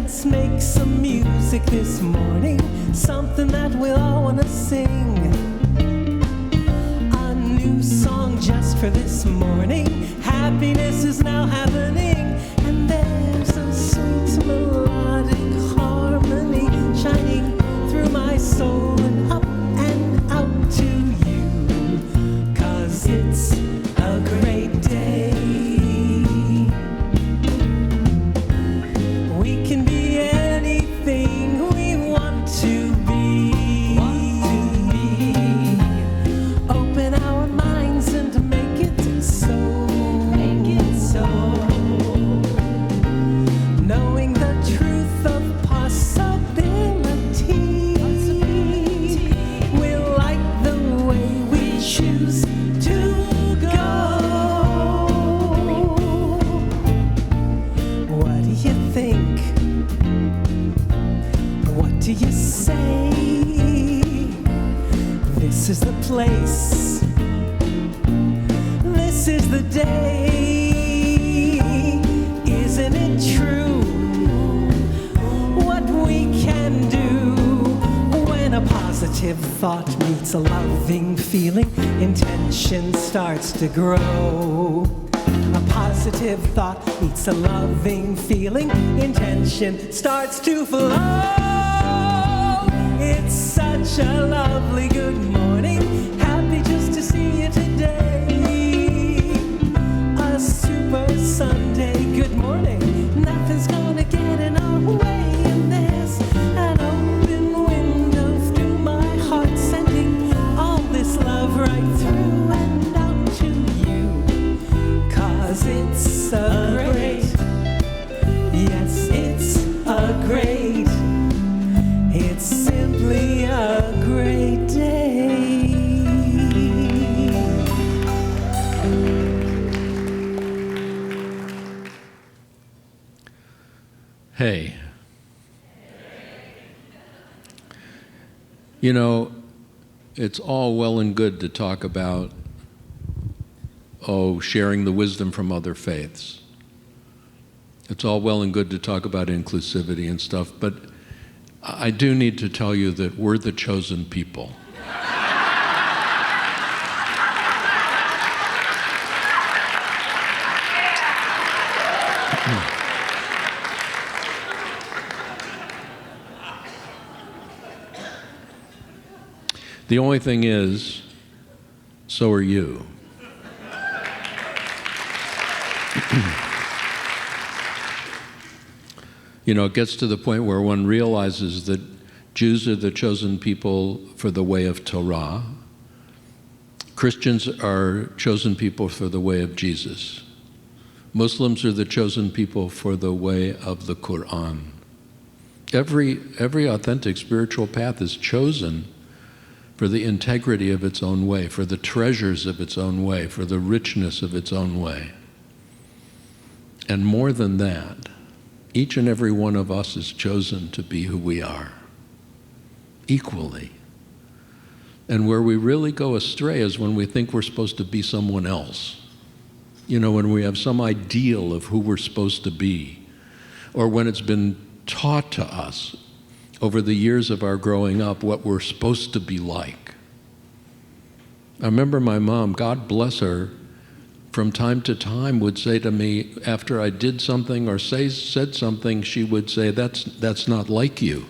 Let's make some music this morning, something that we'll all want to sing. A new song just for this morning. Happiness is now happening, and there's a sweet melodic harmony shining through my soul and up and out to you. 'Cause it's a great day. We can be anything we want to be. Open our minds and make it so. Knowing the truth of possibility. We like the way we choose to go. What do you think? What do you say? This is the place. This is the day. Isn't it true what we can do when a positive thought meets a loving feeling? Intention starts to grow. A positive thought meets a loving feeling. Intention starts to flow. It's such a lovely good morning. Happy just to see you today. A super Sunday. Good morning. Nothing's gonna get in our way. And there's an open window through my heart, sending all this love right through and out to you. 'Cause it's a great, yes, it's a great, it's simply a great day. Hey. You know, it's all well and good to talk about, sharing the wisdom from other faiths. It's all well and good to talk about inclusivity and stuff, but I do need to tell you that we're the chosen people. The only thing is, so are you. You know, it gets to the point where one realizes that Jews are the chosen people for the way of Torah. Christians are chosen people for the way of Jesus. Muslims are the chosen people for the way of the Quran. Every authentic spiritual path is chosen for the integrity of its own way, for the treasures of its own way, for the richness of its own way. And more than that, each and every one of us is chosen to be who we are, equally. And where we really go astray is when we think we're supposed to be someone else. You know, when we have some ideal of who we're supposed to be, or when it's been taught to us over the years of our growing up what we're supposed to be like. I remember my mom, God bless her, from time to time would say to me, after I did something or said something, she would say, that's not like you.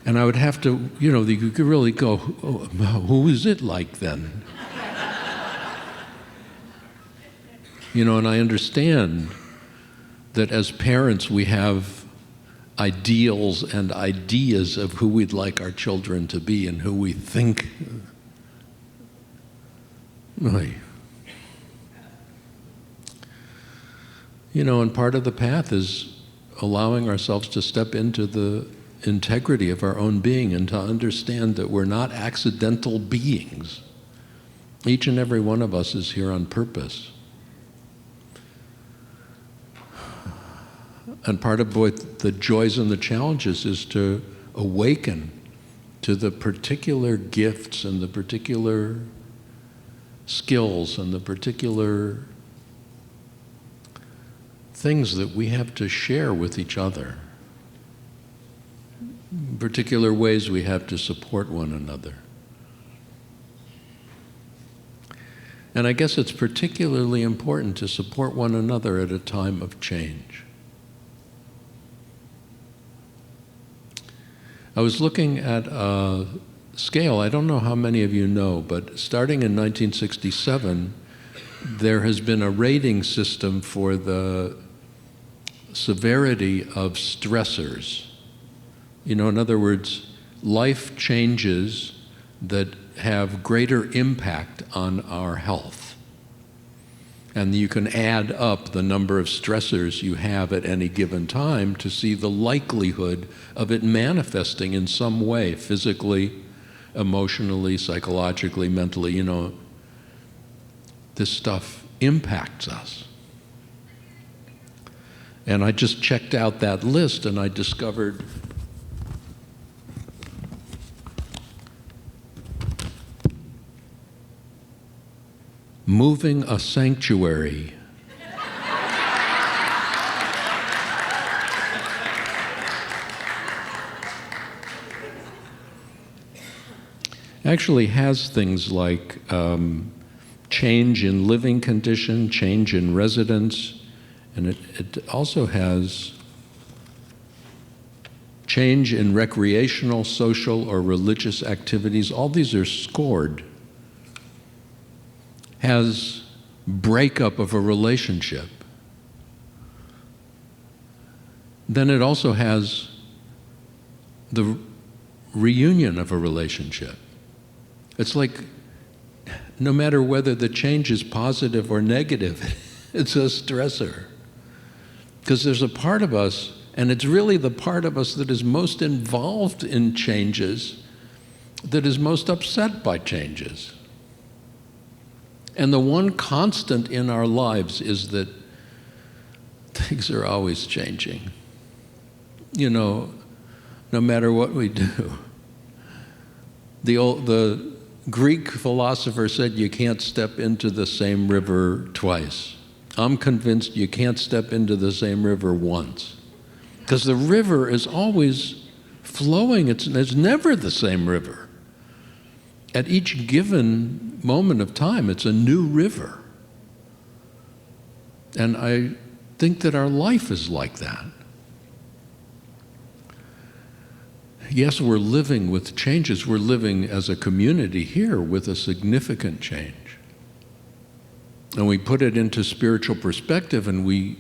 And I would have to, you could really go, who is it like then? And I understand that as parents we have ideals and ideas of who we'd like our children to be and who we think. And part of the path is allowing ourselves to step into the integrity of our own being and to understand that we're not accidental beings. Each and every one of us is here on purpose. And part of both the joys and the challenges is to awaken to the particular gifts and the particular skills and the particular things that we have to share with each other, particular ways we have to support one another. And I guess it's particularly important to support one another at a time of change. I was looking at a scale, I don't know how many of you know, but starting in 1967, there has been a rating system for the severity of stressors. You know, in other words, life changes that have greater impact on our health. And you can add up the number of stressors you have at any given time to see the likelihood of it manifesting in some way, physically, emotionally, psychologically, mentally. You know, this stuff impacts us. And I just checked out that list and I discovered moving a sanctuary. Actually has things like change in living condition, change in residence, and it also has change in recreational, social, or religious activities. All these are scored. Has breakup of a relationship. Then it also has the reunion of a relationship. It's like no matter whether the change is positive or negative, it's a stressor. Because there's a part of us, and it's really the part of us that is most involved in changes, that is most upset by changes. And the one constant in our lives is that things are always changing. You know, no matter what we do. The Greek philosopher said you can't step into the same river twice. I'm convinced you can't step into the same river once. Because the river is always flowing. It's never the same river. At each given moment of time, it's a new river. And I think that our life is like that. Yes, we're living with changes. We're living as a community here with a significant change. And we put it into spiritual perspective and we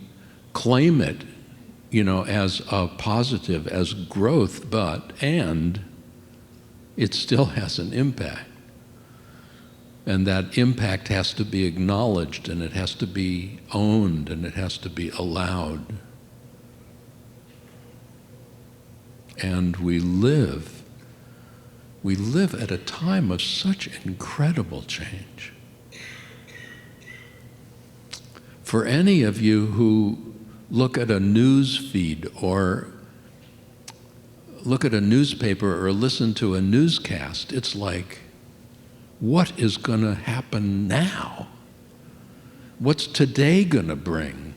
claim it, you know, as a positive, as growth, and it still has an impact. And that impact has to be acknowledged, and it has to be owned, and it has to be allowed. And we live at a time of such incredible change. For any of you who look at a news feed or look at a newspaper or listen to a newscast, it's like, what is going to happen now? What's today going to bring?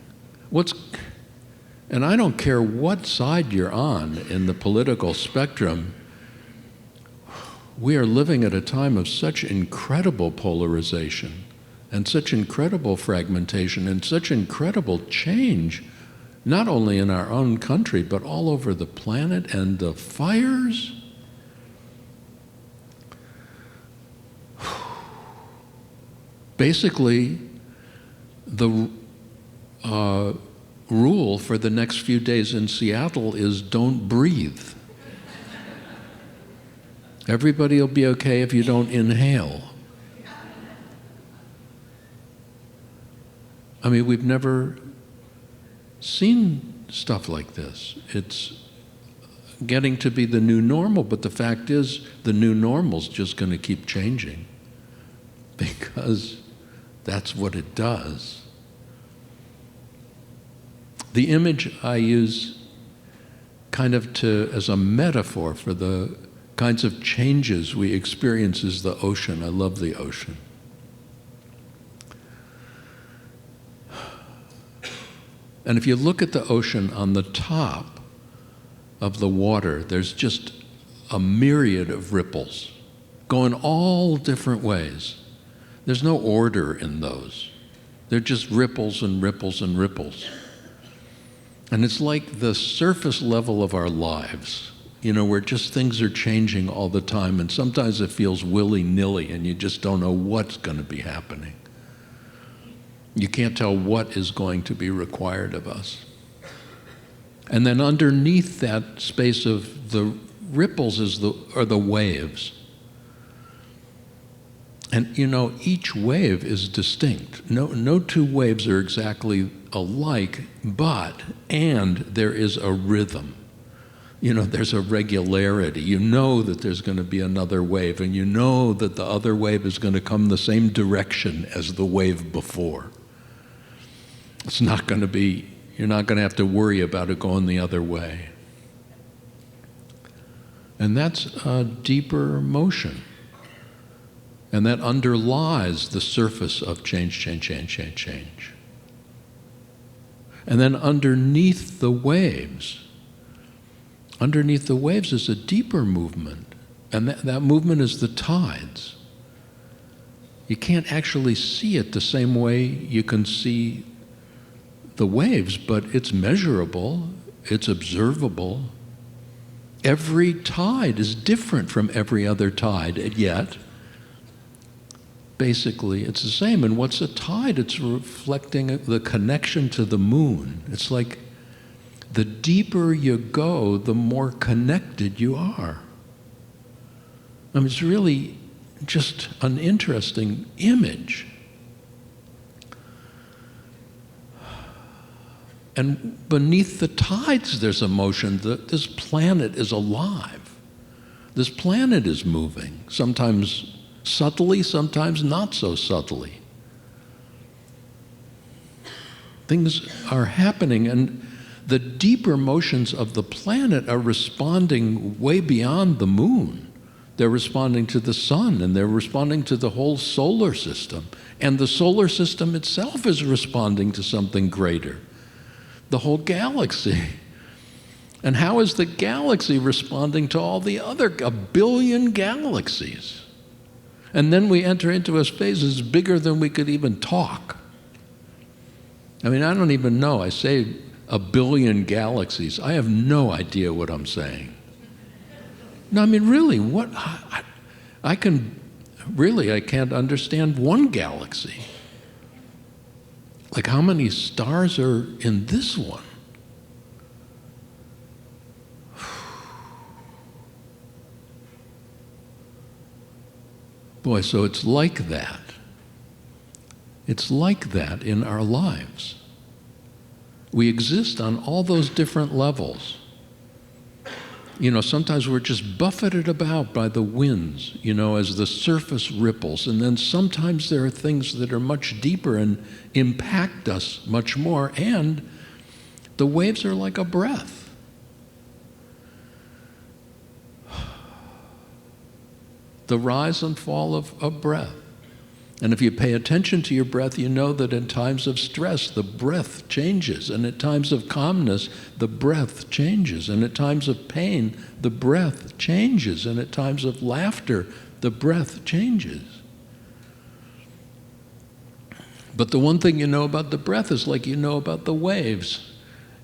And I don't care what side you're on in the political spectrum, we are living at a time of such incredible polarization and such incredible fragmentation and such incredible change, not only in our own country, but all over the planet, and the fires. Basically, the rule for the next few days in Seattle is don't breathe. Everybody will be okay if you don't inhale. I mean, we've never seen stuff like this. It's getting to be the new normal, but the fact is the new normal's just going to keep changing because that's what it does. The image I use kind of as a metaphor for the kinds of changes we experience is the ocean. I love the ocean. And if you look at the ocean, on the top of the water, there's just a myriad of ripples going all different ways. There's no order in those. They're just ripples and ripples and ripples. And it's like the surface level of our lives, where just things are changing all the time, and sometimes it feels willy-nilly and you just don't know what's going to be happening. You can't tell what is going to be required of us. And then underneath that space of the ripples are the waves. And each wave is distinct. No two waves are exactly alike, and there is a rhythm. There's a regularity. You know that there's going to be another wave, and you know that the other wave is going to come the same direction as the wave before. It's not going to be, you're not going to have to worry about it going the other way. And that's a deeper motion. And that underlies the surface of change. And then underneath the waves is a deeper movement. And that movement is the tides. You can't actually see it the same way you can see the waves, but it's measurable, it's observable. Every tide is different from every other tide, and yet, basically, it's the same. And what's a tide? It's reflecting the connection to the moon. It's like the deeper you go, the more connected you are. I mean, it's really just an interesting image. And beneath the tides, there's a motion that this planet is alive. This planet is moving, sometimes subtly, sometimes not so subtly. Things are happening, and the deeper motions of the planet are responding way beyond the moon. They're responding to the sun, and they're responding to the whole solar system. And the solar system itself is responding to something greater, the whole galaxy. And how is the galaxy responding to all the other 1 billion galaxies? And then we enter into a space that's bigger than we could even talk. I mean, I don't even know. I say 1 billion galaxies. I have no idea what I'm saying. No, I mean, really, what? I can't understand one galaxy. Like, how many stars are in this one? Boy, so it's like that. It's like that in our lives. We exist on all those different levels. Sometimes we're just buffeted about by the winds, as the surface ripples. And then sometimes there are things that are much deeper and impact us much more. And the waves are like a breath. The rise and fall of a breath. And if you pay attention to your breath, you know that in times of stress, the breath changes. And at times of calmness, the breath changes. And at times of pain, the breath changes. And at times of laughter, the breath changes. But the one thing you know about the breath is like you know about the waves.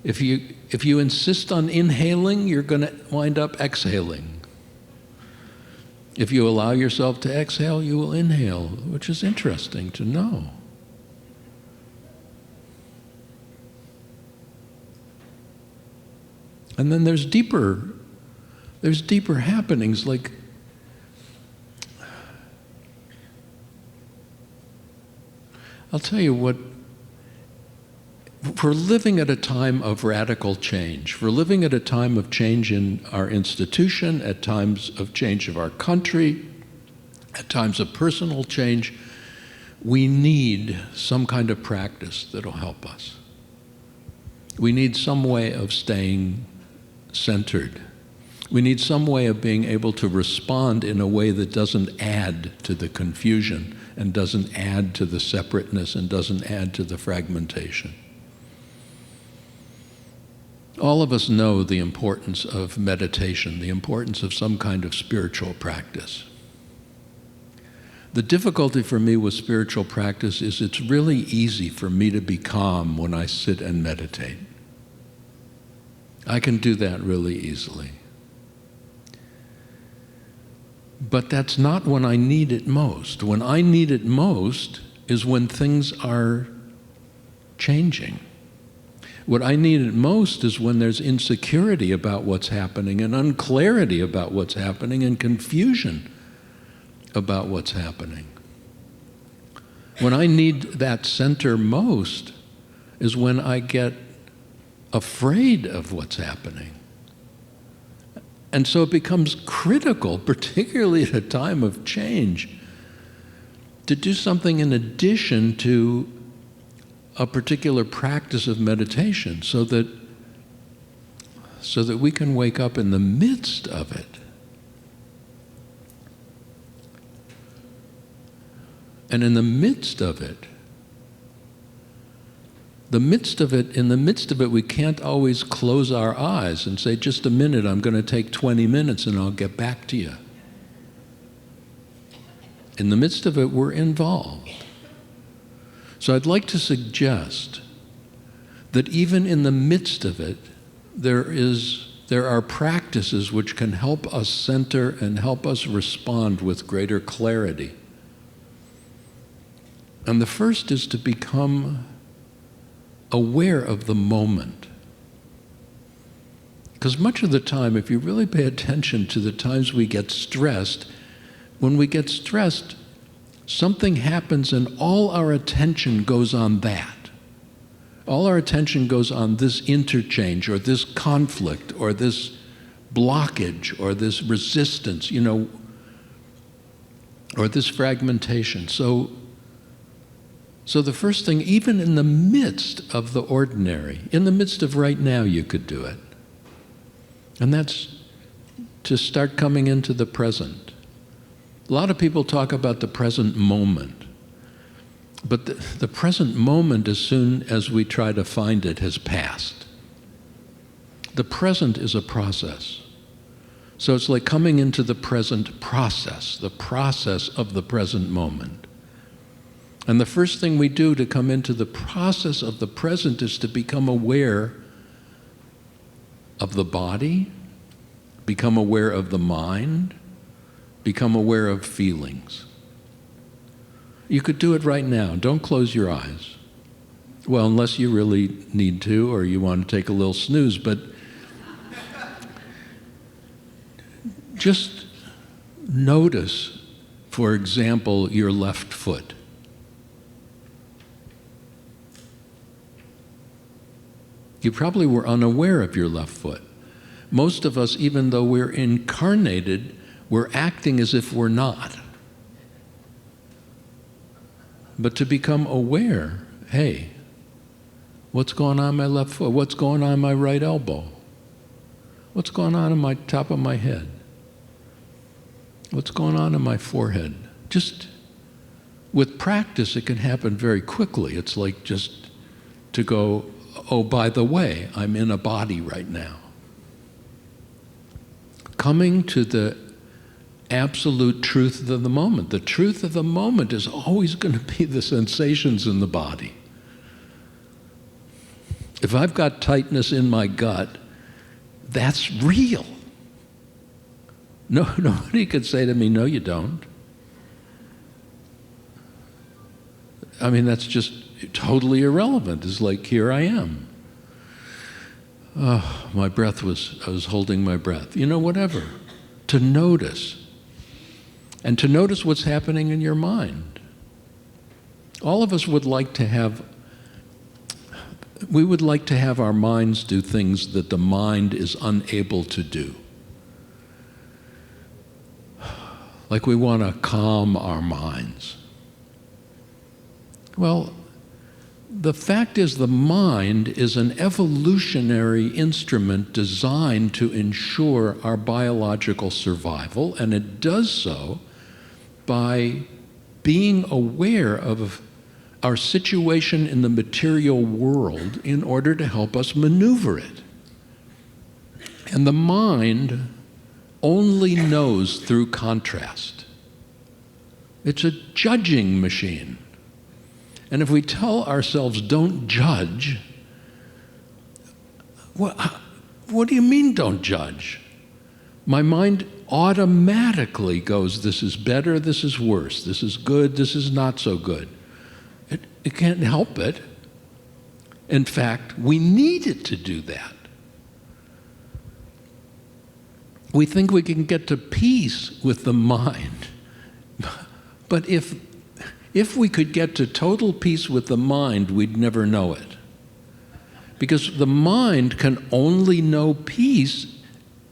If you insist on inhaling, you're going to wind up exhaling. If you allow yourself to exhale, you will inhale, which is interesting to know. And then there's deeper happenings, like I'll tell you what, we're living at a time of radical change. We're living at a time of change in our institution, at times of change of our country, at times of personal change. We need some kind of practice that'll help us. We need some way of staying centered. We need some way of being able to respond in a way that doesn't add to the confusion and doesn't add to the separateness and doesn't add to the fragmentation. All of us know the importance of meditation, the importance of some kind of spiritual practice. The difficulty for me with spiritual practice is it's really easy for me to be calm when I sit and meditate. I can do that really easily. But that's not when I need it most. When I need it most is when things are changing. What I need it most is when there's insecurity about what's happening and unclarity about what's happening and confusion about what's happening. When I need that center most is when I get afraid of what's happening. And so it becomes critical, particularly at a time of change, to do something in addition to a particular practice of meditation so that we can wake up in the midst of it. And in the midst of it, we can't always close our eyes and say, just a minute, I'm going to take 20 minutes and I'll get back to you. In the midst of it, we're involved. So I'd like to suggest that even in the midst of it, there are practices which can help us center and help us respond with greater clarity. And the first is to become aware of the moment. Because much of the time, if you really pay attention to the times we get stressed, when we get stressed, something happens and all our attention goes on that. All our attention goes on this interchange or this conflict or this blockage or this resistance, or this fragmentation. So the first thing, even in the midst of the ordinary, in the midst of right now, you could do it. And that's to start coming into the present. A lot of people talk about the present moment. But the present moment, as soon as we try to find it, has passed. The present is a process. So it's like coming into the present process, the process of the present moment. And the first thing we do to come into the process of the present is to become aware of the body, become aware of the mind, become aware of feelings. You could do it right now. Don't close your eyes. Well, unless you really need to or you want to take a little snooze, but just notice, for example, your left foot. You probably were unaware of your left foot. Most of us, even though we're incarnated, we're acting as if we're not. But to become aware, hey, what's going on in my left foot? What's going on in my right elbow? What's going on in my top of my head? What's going on in my forehead? Just with practice, it can happen very quickly. It's like just to go, oh, by the way, I'm in a body right now. Coming to the absolute truth of the moment. The truth of the moment is always going to be the sensations in the body. If I've got tightness in my gut, that's real. No, nobody could say to me, no, you don't. I mean, that's just totally irrelevant. It's like, here I am. Oh, I was holding my breath. Whatever. To notice. And to notice what's happening in your mind. All of us would like to have our minds do things that the mind is unable to do. Like we want to calm our minds. Well, the fact is the mind is an evolutionary instrument designed to ensure our biological survival, and it does so by being aware of our situation in the material world in order to help us maneuver it. And the mind only knows through contrast. It's a judging machine. And if we tell ourselves, don't judge, what do you mean, don't judge? My mind automatically goes, this is better, this is worse, this is good, this is not so good. It can't help it. In fact, we need it to do that. We think we can get to peace with the mind. But if we could get to total peace with the mind, we'd never know it. Because the mind can only know peace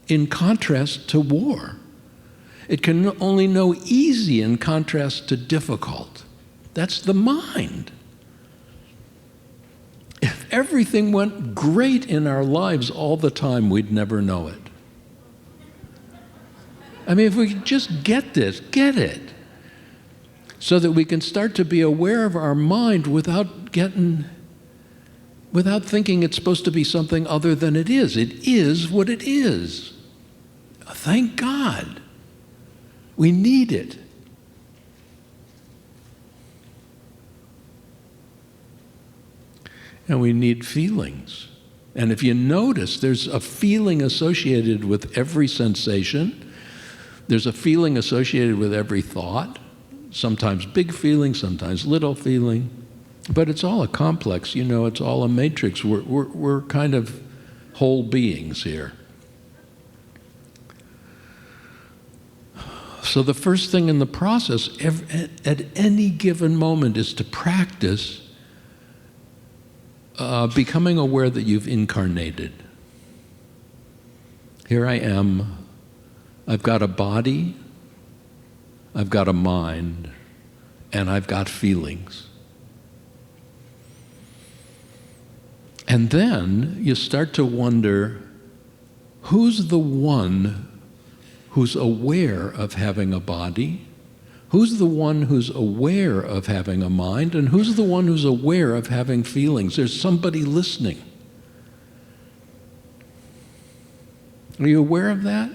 in contrast to war. It can only know easy in contrast to difficult. That's the mind. If everything went great in our lives all the time, we'd never know it. I mean, if we could just get this, get it, so that we can start to be aware of our mind without thinking it's supposed to be something other than it is. It is what it is. Thank God. We need it. And we need feelings. And if you notice, there's a feeling associated with every sensation. There's a feeling associated with every thought. Sometimes big feeling, sometimes little feeling. But it's all a complex, it's all a matrix. We're kind of whole beings here. So the first thing in the process, at any given moment, is to practice becoming aware that you've incarnated. Here I am. I've got a body, I've got a mind, and I've got feelings. And then you start to wonder, who's the one who's aware of having a body? Who's the one who's aware of having a mind? And who's the one who's aware of having feelings? There's somebody listening. Are you aware of that?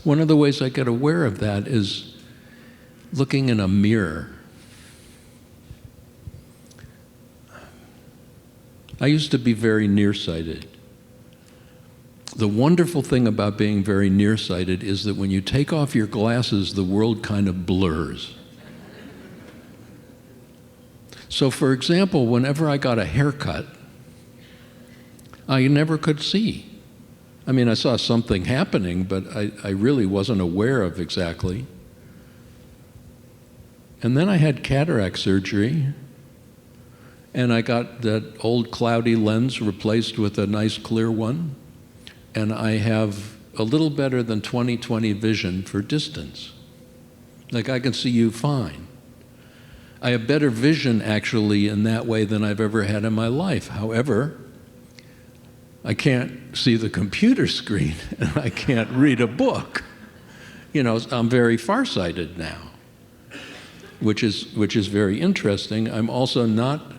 One of the ways I get aware of that is looking in a mirror. I used to be very nearsighted. The wonderful thing about being very nearsighted is that when you take off your glasses, the world kind of blurs. So, for example, whenever I got a haircut, I never could see. I mean, I saw something happening, but I really wasn't aware of exactly. And then I had cataract surgery, and I got that old cloudy lens replaced with a nice clear one, and I have a little better than 20/20 vision for distance. Like, I can see you fine. I have better vision, actually, in that way than I've ever had in my life. However, I can't see the computer screen, and I can't read a book. I'm very farsighted now, which is very interesting. I'm also not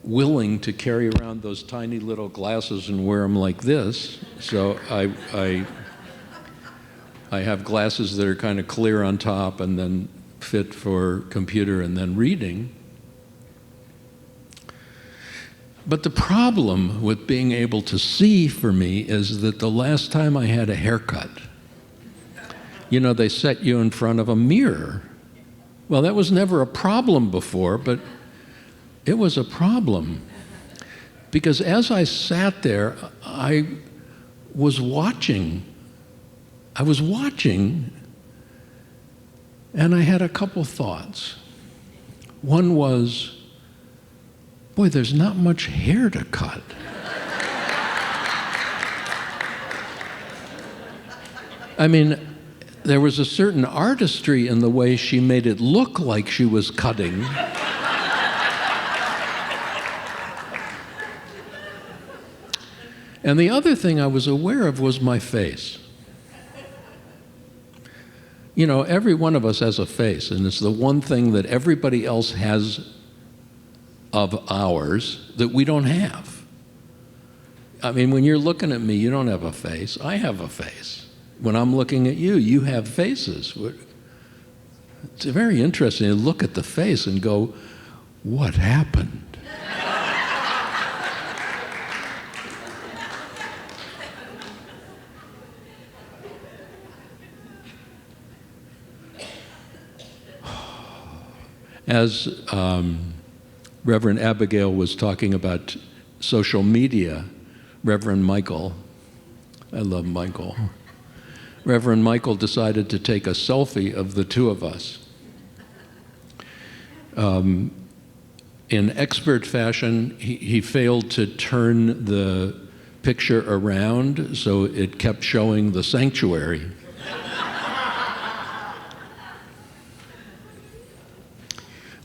willing to carry around those tiny little glasses and wear them like this. So I have glasses that are kind of clear on top and then fit for computer and then reading. But the problem with being able to see for me is that the last time I had a haircut, they set you in front of a mirror. Well, that was never a problem before, but it was a problem. Because as I sat there, I was watching, and I had a couple thoughts. One was, boy, there's not much hair to cut. I mean, there was a certain artistry in the way she made it look like she was cutting. And the other thing I was aware of was my face. Every one of us has a face, and it's the one thing that everybody else has of ours that we don't have. I mean, when you're looking at me, you don't have a face. I have a face. When I'm looking at you, you have faces. It's very interesting to look at the face and go, what happened? As Reverend Abigail was talking about social media, Reverend Michael, I love Michael, Reverend Michael decided to take a selfie of the two of us. In expert fashion, he failed to turn the picture around, so it kept showing the sanctuary.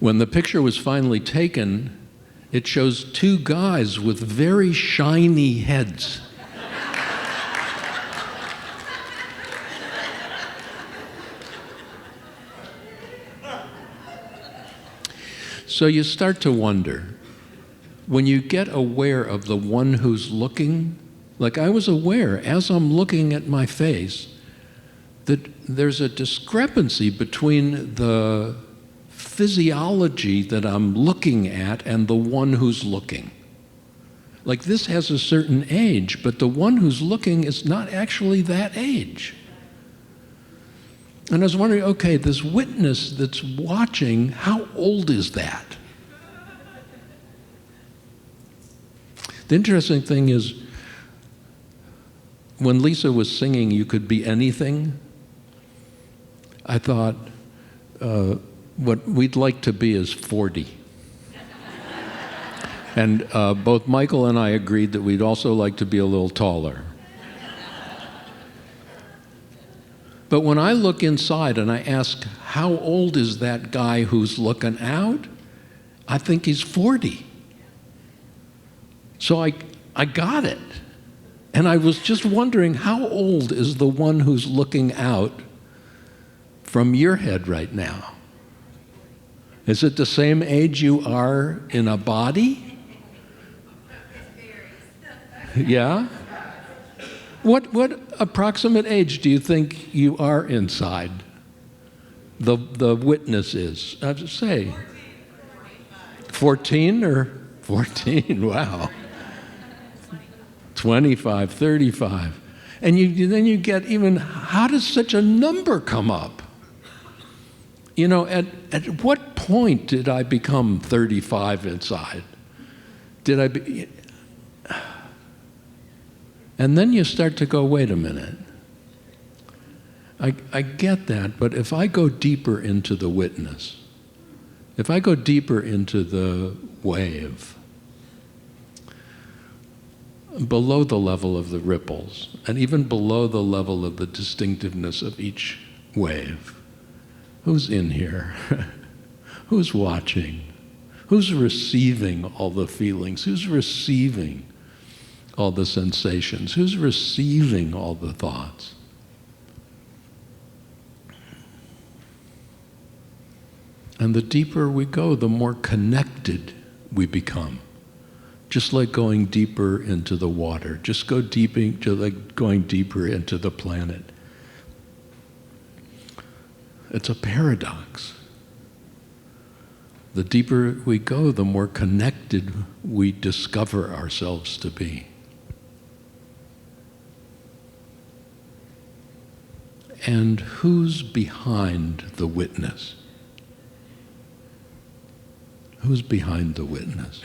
When the picture was finally taken, it shows two guys with very shiny heads. So you start to wonder, when you get aware of the one who's looking, like I was aware as I'm looking at my face, that there's a discrepancy between the physiology that I'm looking at and the one who's looking. Like this has a certain age, but the one who's looking is not actually that age. And I was wondering, okay, this witness that's watching, how old is that? The interesting thing is, when Lisa was singing, "You Could Be Anything," I thought, what we'd like to be is 40. And both Michael and I agreed that we'd also like to be a little taller. But when I look inside and I ask, how old is that guy who's looking out? I think he's 40. So I got it. And I was just wondering, how old is the one who's looking out from your head right now? Is it the same age you are in a body? Yeah? What approximate age do you think you are inside? The witness is. I have to say. 14 or 14? Wow. 25, 35. And then you get even, how does such a number come up? You know, at what point did I become 35 inside? Did I be... And then you start to go, wait a minute. I get that, but if I go deeper into the witness, if I go deeper into the wave, below the level of the ripples, and even below the level of the distinctiveness of each wave, who's in here? Who's watching? Who's receiving all the feelings? Who's receiving all the sensations? Who's receiving all the thoughts? And the deeper we go, the more connected we become. Just like going deeper into the water. Just go like going deeper into the planet. It's a paradox. The deeper we go, the more connected we discover ourselves to be. And who's behind the witness? Who's behind the witness?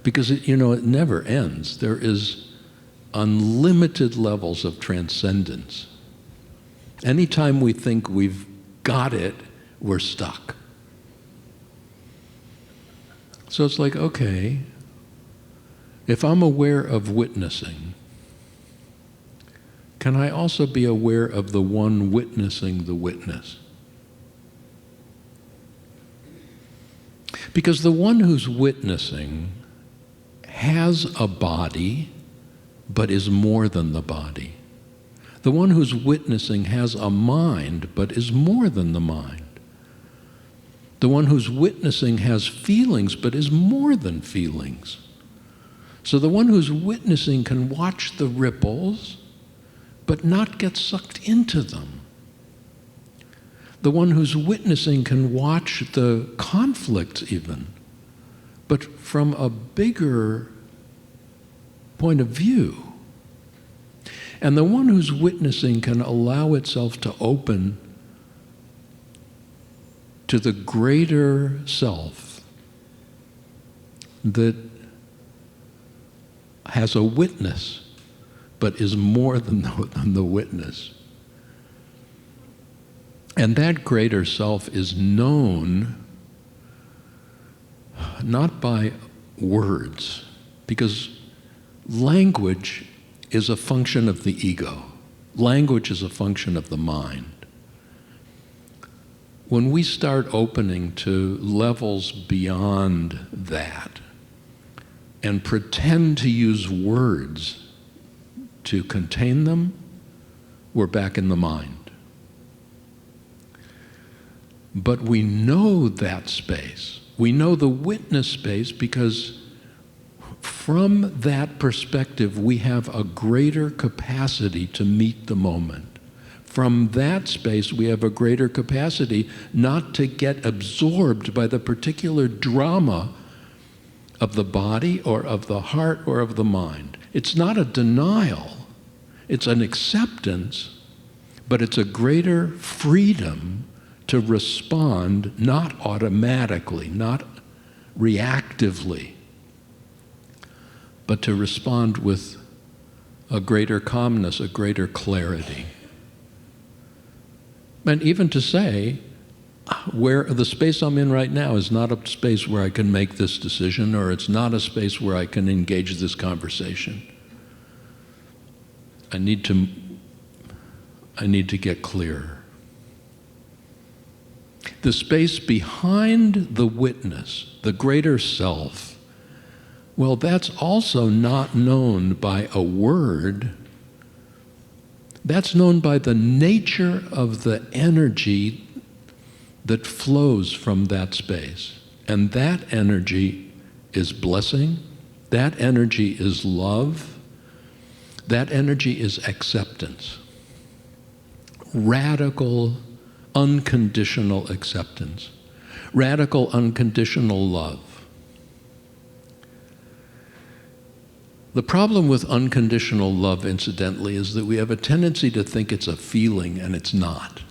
Because it never ends. There is unlimited levels of transcendence. Anytime we think we've got it, we're stuck. So it's like, okay, if I'm aware of witnessing, can I also be aware of the one witnessing the witness? Because the one who's witnessing has a body, but is more than the body. The one who's witnessing has a mind, but is more than the mind. The one who's witnessing has feelings, but is more than feelings. So the one who's witnessing can watch the ripples, but not get sucked into them. The one who's witnessing can watch the conflicts even, but from a bigger point of view. And the one who's witnessing can allow itself to open to the greater self that has a witness, but is more than the witness. And that greater self is known not by words, because language is a function of the ego. Language is a function of the mind. When we start opening to levels beyond that and pretend to use words to contain them, we're back in the mind. But we know that space. We know the witness space because from that perspective, we have a greater capacity to meet the moment. From that space, we have a greater capacity not to get absorbed by the particular drama of the body or of the heart or of the mind. It's not a denial. It's an acceptance, but it's a greater freedom to respond not automatically, not reactively, but to respond with a greater calmness, a greater clarity. And even to say, where the space I'm in right now is not a space where I can make this decision, or it's not a space where I can engage this conversation. I need to get clearer. The space behind the witness, the greater self, well, that's also not known by a word. That's known by the nature of the energy that flows from that space. And that energy is blessing. That energy is love. That energy is acceptance. Radical, unconditional acceptance. Radical, unconditional love. The problem with unconditional love, incidentally, is that we have a tendency to think it's a feeling, and it's not.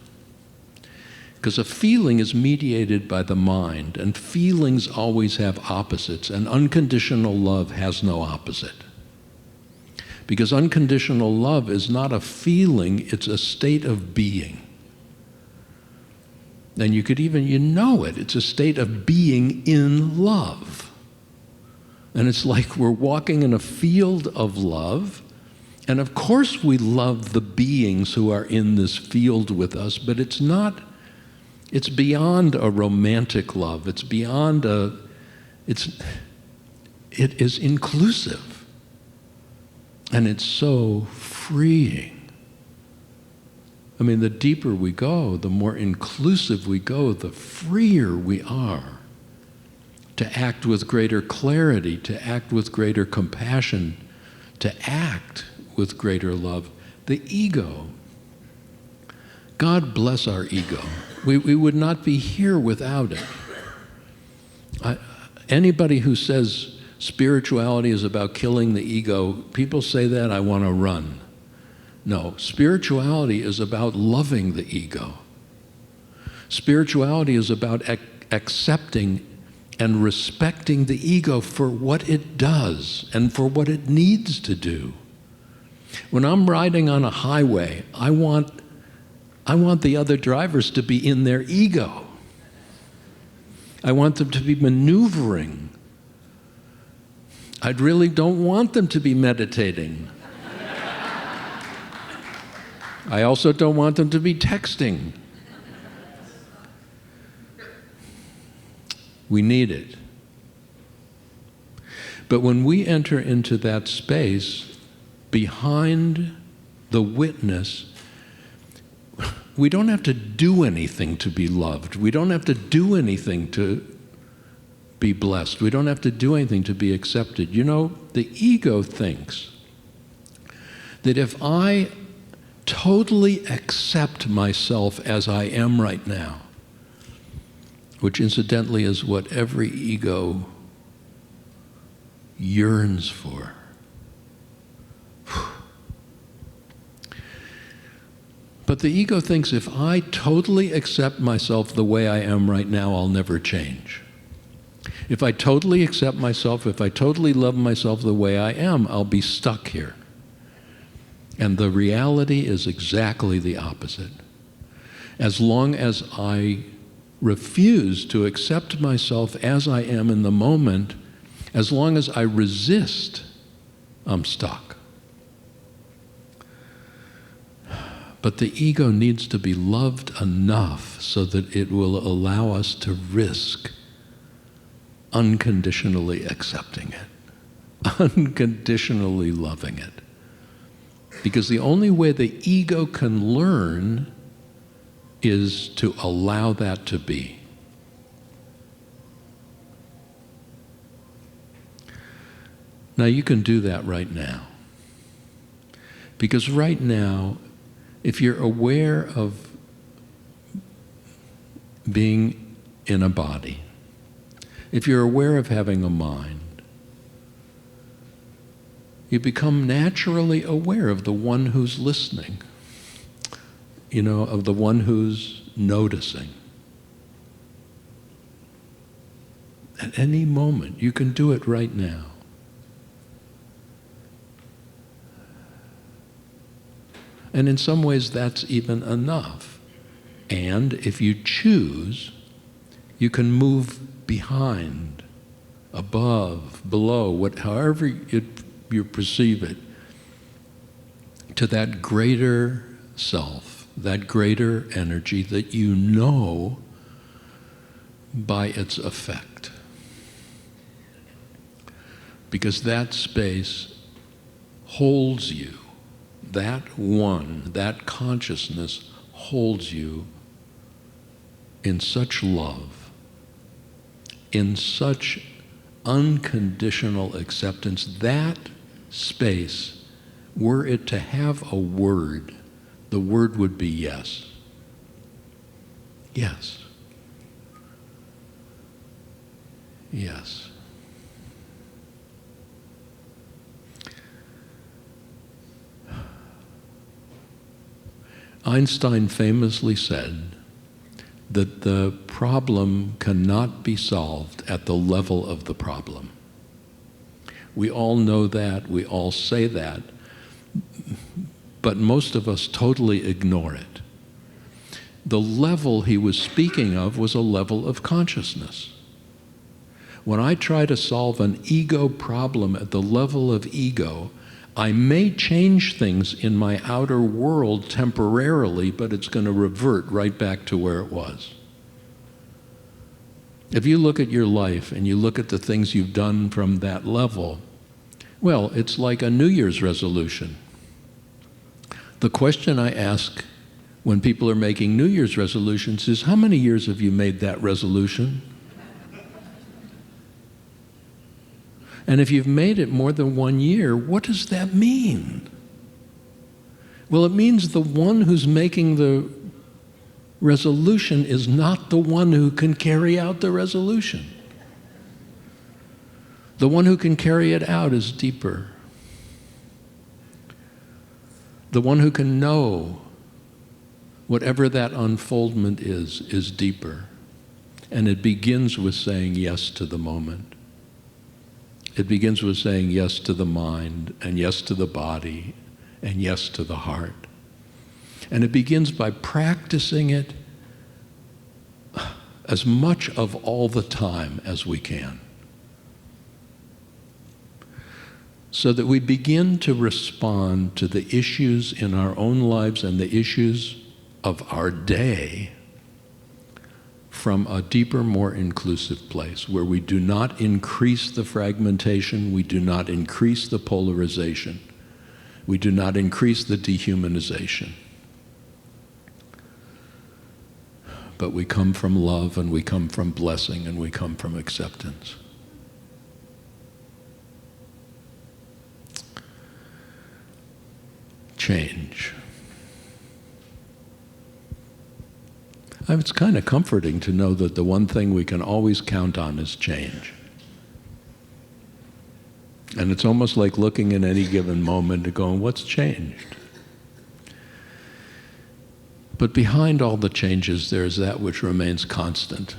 Because a feeling is mediated by the mind, and feelings always have opposites, and unconditional love has no opposite. Because unconditional love is not a feeling, it's a state of being. And you could even, it's a state of being in love. And it's like we're walking in a field of love, and of course we love the beings who are in this field with us, but it's beyond a romantic love. It is inclusive. And it's so freeing. I mean, the deeper we go, the more inclusive we go, the freer we are to act with greater clarity, to act with greater compassion, to act with greater love. The ego, God bless our ego. We would not be here without it. Anybody who says spirituality is about killing the ego, people say that, I want to run. No, spirituality is about loving the ego. Spirituality is about accepting and respecting the ego for what it does and for what it needs to do. When I'm riding on a highway, I want the other drivers to be in their ego. I want them to be maneuvering. I really don't want them to be meditating. I also don't want them to be texting. We need it. But when we enter into that space, behind the witness, we don't have to do anything to be loved. We don't have to do anything to be blessed. We don't have to do anything to be accepted. You know, the ego thinks that if I totally accept myself as I am right now, which incidentally is what every ego yearns for. But the ego thinks if I totally accept myself the way I am right now, I'll never change. If I totally accept myself, if I totally love myself the way I am, I'll be stuck here. And the reality is exactly the opposite. As long as I refuse to accept myself as I am in the moment, as long as I resist, I'm stuck. But the ego needs to be loved enough so that it will allow us to risk unconditionally accepting it, unconditionally loving it. Because the only way the ego can learn is to allow that to be. Now you can do that right now. Because right now, if you're aware of being in a body, if you're aware of having a mind, you become naturally aware of the one who's listening, you know, of the one who's noticing. At any moment, you can do it right now. And in some ways, that's even enough. And if you choose, you can move behind, above, below, however you perceive it, to that greater self, that greater energy that you know by its effect. Because that space holds you. That one, that consciousness holds you in such love, in such unconditional acceptance. That space, were it to have a word, the word would be yes. Yes. Yes. Einstein famously said that the problem cannot be solved at the level of the problem. We all know that, we all say that, but most of us totally ignore it. The level he was speaking of was a level of consciousness. When I try to solve an ego problem at the level of ego, I may change things in my outer world temporarily, but it's going to revert right back to where it was. If you look at your life and you look at the things you've done from that level, well, it's like a New Year's resolution. The question I ask when people are making New Year's resolutions is, how many years have you made that resolution? And if you've made it more than 1 year, what does that mean? Well, it means the one who's making the resolution is not the one who can carry out the resolution. The one who can carry it out is deeper. The one who can know whatever that unfoldment is deeper. And it begins with saying yes to the moment. It begins with saying yes to the mind, and yes to the body, and yes to the heart. And it begins by practicing it as much of all the time as we can. So that we begin to respond to the issues in our own lives and the issues of our day from a deeper, more inclusive place, where we do not increase the fragmentation, we do not increase the polarization, we do not increase the dehumanization. but we come from love, and we come from blessing, and we come from acceptance. Change. It's kind of comforting to know that the one thing we can always count on is change. And it's almost like looking at any given moment and going, what's changed? But behind all the changes, there's that which remains constant.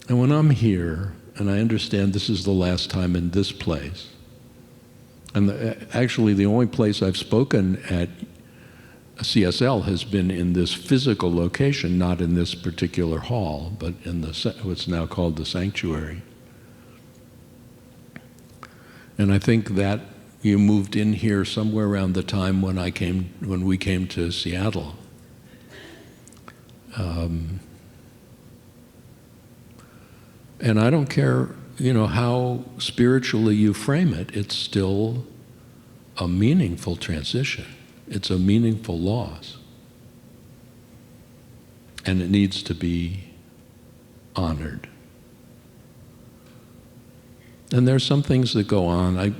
And when I'm here, and I understand this is the last time in this place, and actually the only place I've spoken at CSL has been in this physical location, not in this particular hall, but in what's now called the sanctuary. And I think that you moved in here somewhere around the time when we came to Seattle. And I don't care, how spiritually you frame it, it's still a meaningful transition. It's a meaningful loss. And it needs to be honored. And there's some things that go on.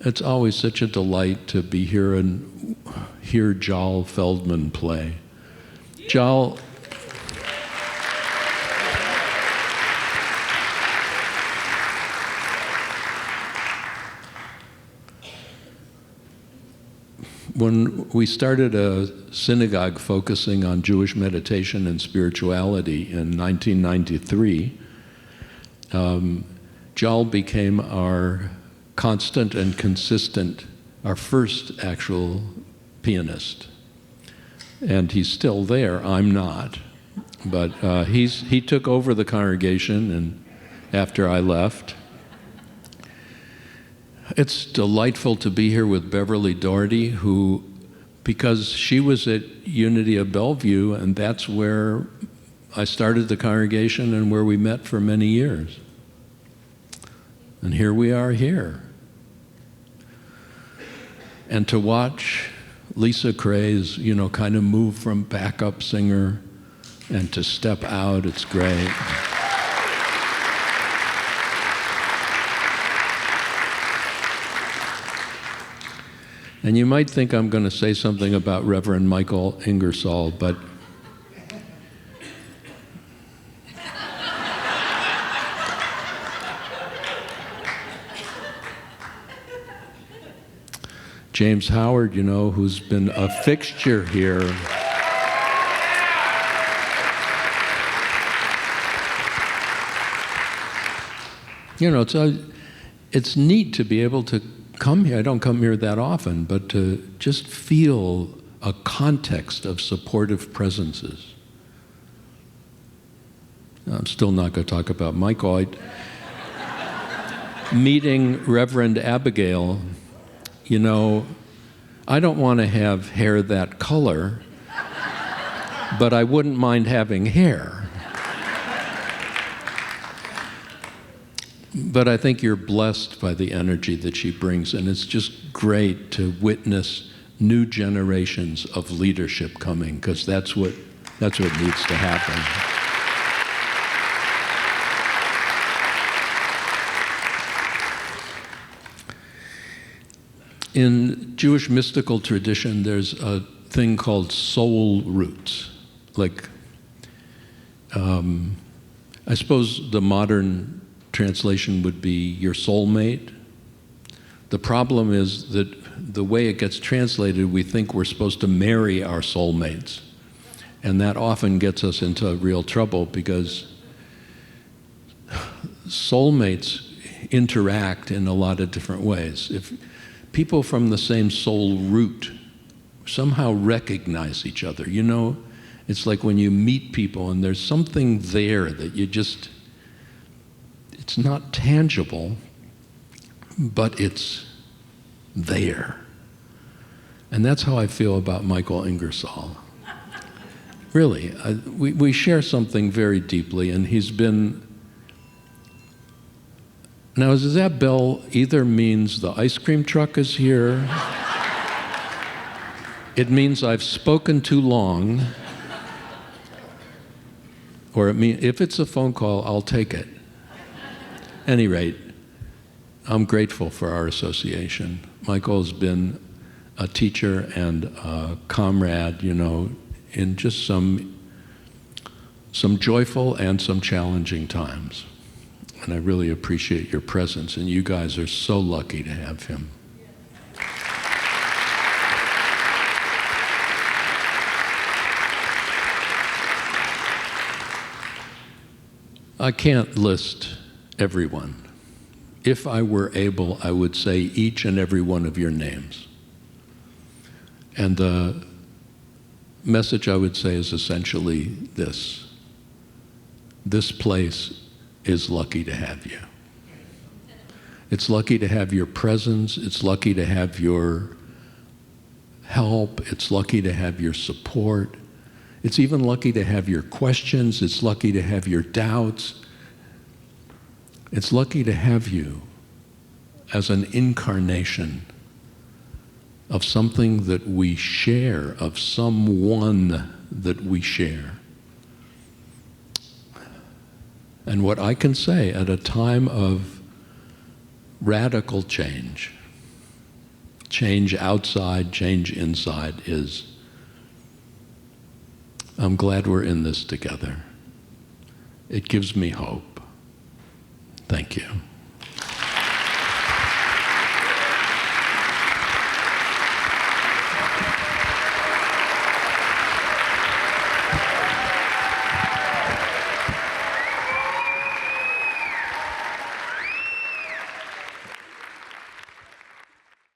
It's always such a delight to be here and hear Jal Feldman play. Jal, when we started a synagogue focusing on Jewish meditation and spirituality in 1993, Jal became our constant and consistent, our first actual pianist. And he's still there, I'm not. But he took over the congregation and after I left. It's delightful to be here with Beverly Doherty, who, because she was at Unity of Bellevue, and that's where I started the congregation and where we met for many years. And here we are here. And to watch Lisa Craze, kind of move from backup singer and to step out, it's great. And you might think I'm going to say something about Reverend Michael Ingersoll, but James Howard, who's been a fixture here. It's neat to be able to come here. I don't come here that often, but to just feel a context of supportive presences. I'm still not going to talk about Michael. Meeting Reverend Abigail, I don't want to have hair that color, but I wouldn't mind having hair. But I think you're blessed by the energy that she brings, and it's just great to witness new generations of leadership coming, because that's what needs to happen. In Jewish mystical tradition, there's a thing called soul roots. I suppose the modern translation would be your soulmate. The problem is that the way it gets translated, we think we're supposed to marry our soulmates. And that often gets us into real trouble, because soulmates interact in a lot of different ways. If people from the same soul root somehow recognize each other, it's like when you meet people and there's something there that it's not tangible, but it's there. And that's how I feel about Michael Ingersoll. Really, we share something very deeply, and he's been... Now, does that bell either means the ice cream truck is here, it means I've spoken too long, Or if it's a phone call, I'll take it. Any rate, I'm grateful for our association. Michael has been a teacher and a comrade, in just some joyful and some challenging times. And I really appreciate your presence, and you guys are so lucky to have him. I can't list everyone. If I were able, I would say each and every one of your names. And the message I would say is essentially this. This place is lucky to have you. It's lucky to have your presence. It's lucky to have your help. It's lucky to have your support. It's even lucky to have your questions. It's lucky to have your doubts. It's lucky to have you as an incarnation of something that we share, of someone that we share. And what I can say at a time of radical change outside, change inside, is I'm glad we're in this together. It gives me hope.